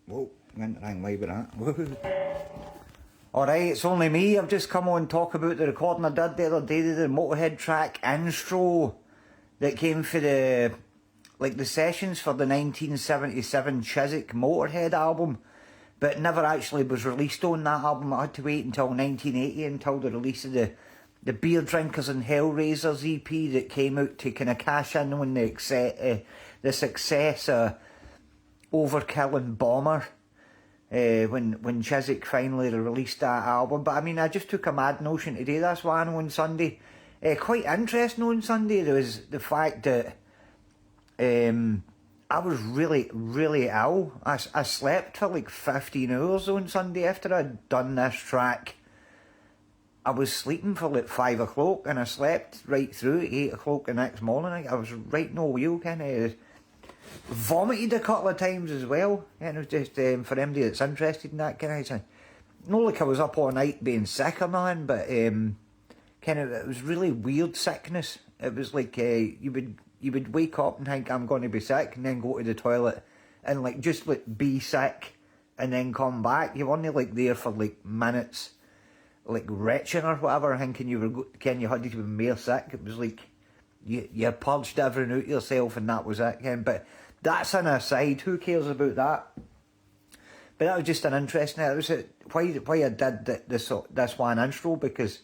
Whoa, went the wrong way with that. Alright, it's only me. I've just come on to talk about the recording I did the other day, the Motörhead track Instro that came for the sessions for the 1977 Chiswick Motörhead album, but never actually was released on that album. I had to wait until 1980 until the release of the Beer Drinkers and Hellraisers EP that came out to kind of cash in on the success of Overkill and Bomber. When Chiswick finally released that album. But I mean, I just took a mad notion to do this one on Sunday. Quite interesting on Sunday, there was the fact that I was really, really ill. I slept for like 15 hours on Sunday after I'd done this track. I was sleeping for like 5 o'clock and I slept right through at 8 o'clock the next morning. I was right no wheel, kind of vomited a couple of times as well. And it was just for anybody that's interested in that kind of thing. Not like I was up all night being sick or nothing, but kind of, it was really weird sickness. It was like you would wake up and think I'm going to be sick, and then go to the toilet and like just like be sick and then come back. You weren't like there for like minutes, like retching or whatever, thinking you had to be more sick. It was like you purged everything out yourself and that was it. But that's an aside, who cares about that? But that was just an interesting, it was why I did this one intro, because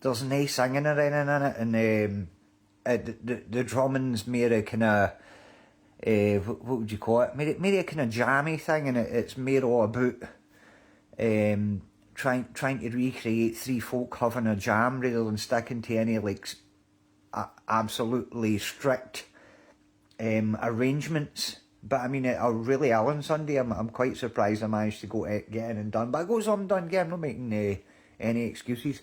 there's no singing or anything in it, and the drumming's more a kind of, what would you call it, more a kind of jammy thing, and it's more all about trying to recreate three folk having a jam rather than sticking to any like absolutely strict arrangements. But I mean, I really ill on Sunday. I'm quite surprised I managed to get in and done. But I got something done. I'm not making any excuses.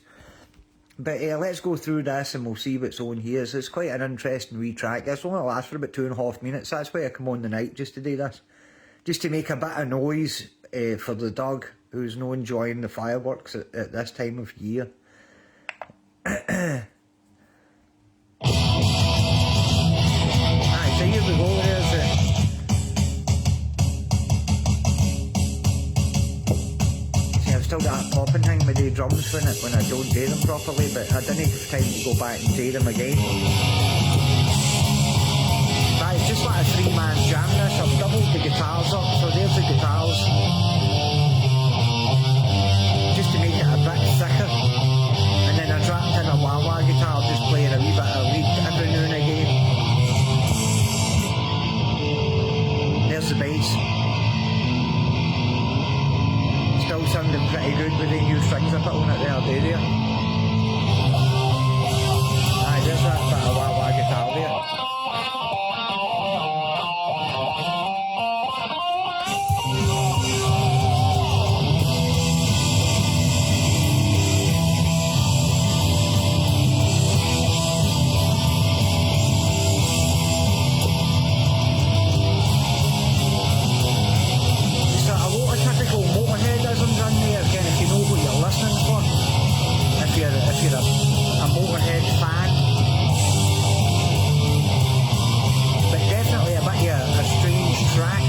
But let's go through this and we'll see what's on here. So it's quite an interesting wee track. This only lasts for about 2.5 minutes. That's why I come on the night, just to do this. Just to make a bit of noise for the dog who's not enjoying the fireworks at this time of year. So here we go, there's it. See, I've still got that popping thing with the drums when I don't do them properly, but I didn't have time to go back and do them again. But it's just like a 3-man jam this. I've doubled the guitars up, so there's the guitars. Just to make it a bit thicker. And then I dropped in a wah-wah guitar, just playing a wee bit of lead every now and again. There's the bass. Still sounding pretty good with the new strings I put on it there. Aye, there's that bit of wah-wah guitar there. If you're a Motörhead fan, but definitely a bit of a strange track.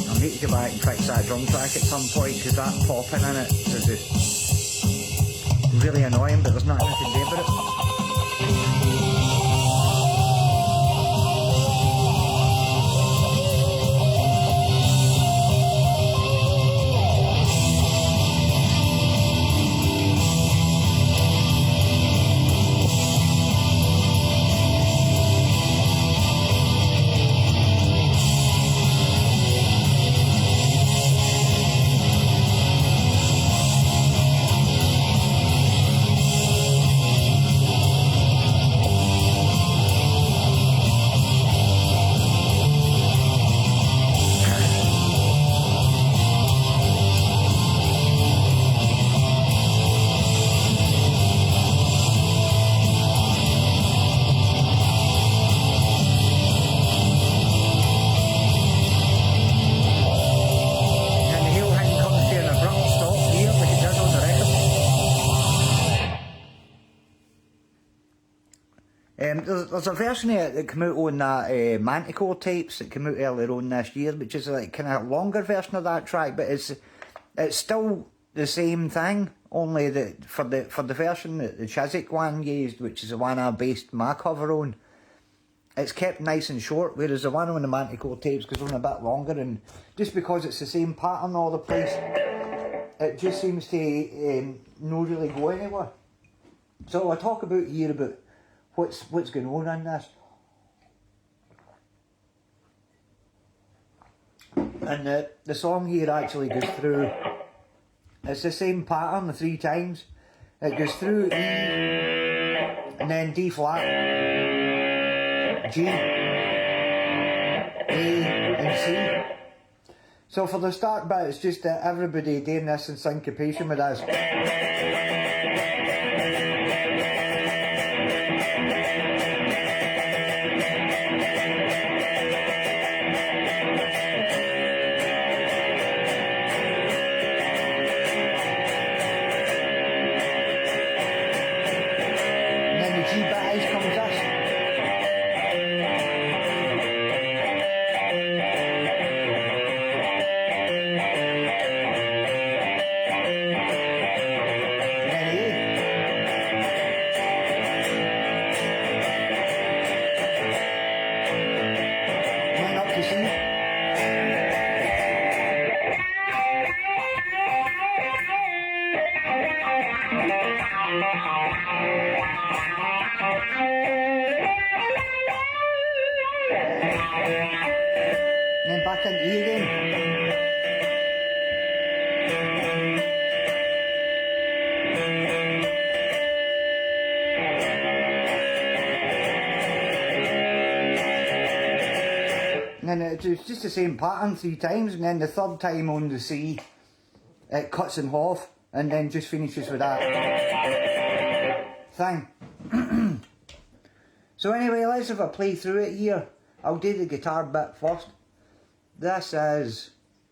I'll need to go back and fix that drum track at some point, because that popping in it is just really annoying, but there's nothing I can do about it. there's a version of it that came out on that Manticore tapes that came out earlier on this year, which is like kind of longer version of that track, but it's still the same thing, only that for the version that the Chiswick one used, which is the one I based my cover on, it's kept nice and short, whereas the one on the Manticore tapes goes on a bit longer, and just because it's the same pattern all the place, it just seems to not really go anywhere. So I talk about here about what's going on in this. And the song here actually goes through, it's the same pattern 3 times. It goes through E, and then D flat, G, A and C. So for the start bit, it's just everybody doing this in syncopation with us. And then back into E again. And then it's just the same pattern 3 times, and then the 3rd time on the C, it cuts in half, and then just finishes with that thing. So anyway, let's have a play through it here. I'll do the guitar bit first. This is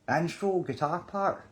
Instro guitar part.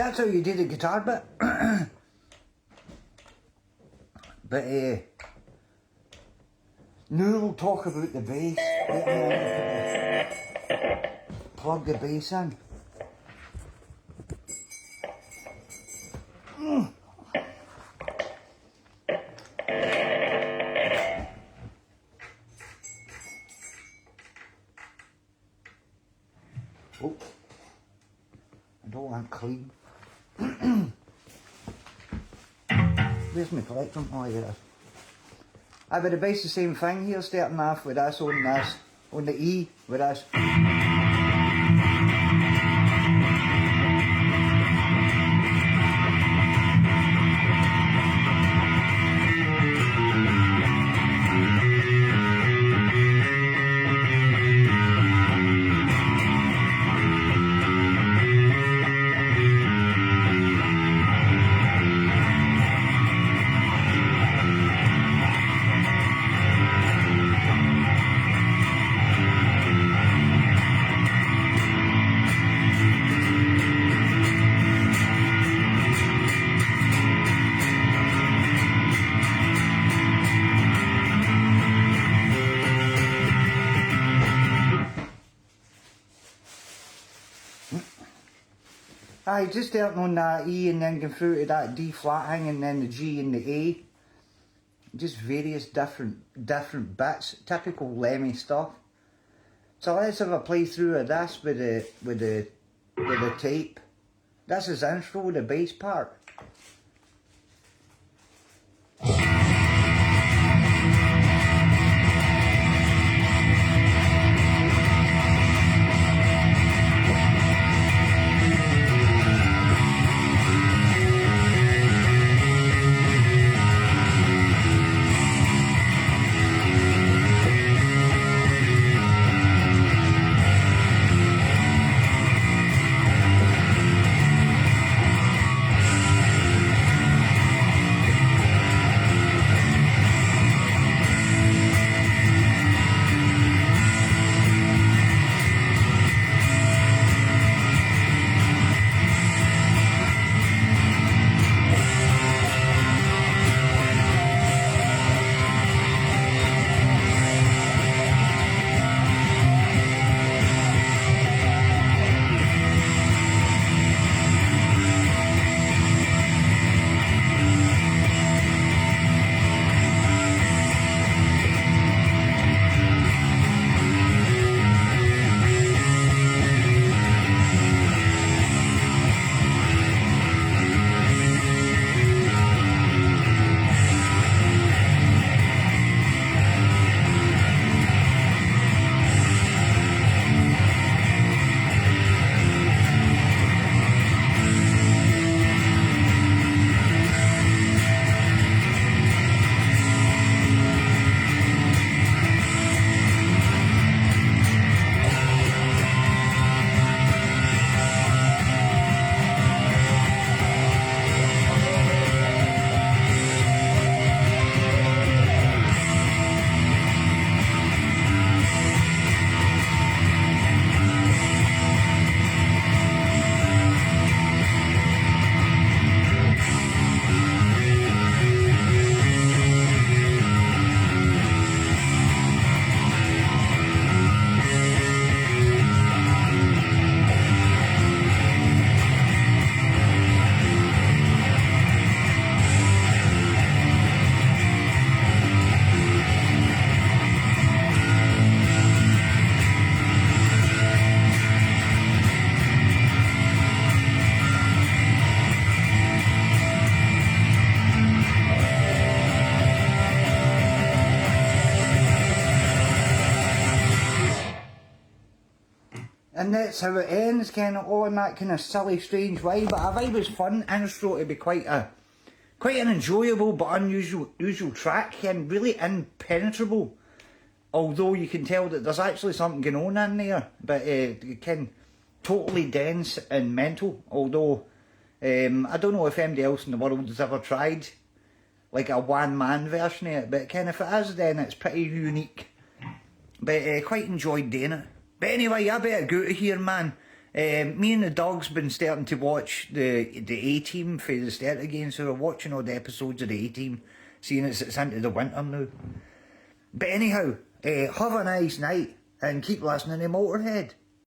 that's how you do the guitar bit. But now we'll talk about the bass. Plug the bass in. Oh, I don't want clean. Where's my collection? Oh, here it is. I would have based the same thing here, starting off with this on the E with this. Aye, just starting on that E and then going through to that D flat thing and then the G and the A. Just various different bits, typical Lemmy stuff. So let's have a play through of this with the tape. This is Instro, the bass part. And that's how it ends, kind of all in that kind of silly, strange way. But I think it was fun. Instro to be quite an enjoyable but unusual track and really impenetrable. Although you can tell that there's actually something going on in there, but it can totally dense and mental. Although I don't know if anybody else in the world has ever tried like a one-man version of it, but kind of if it is, then it's pretty unique. But quite enjoyed doing it. But anyway, I better go to here, man. Me and the dog's been starting to watch the A-Team for the start again, so we're watching all the episodes of the A-Team, seeing as it's into the winter now. But anyhow, have a nice night and keep listening to Motorhead.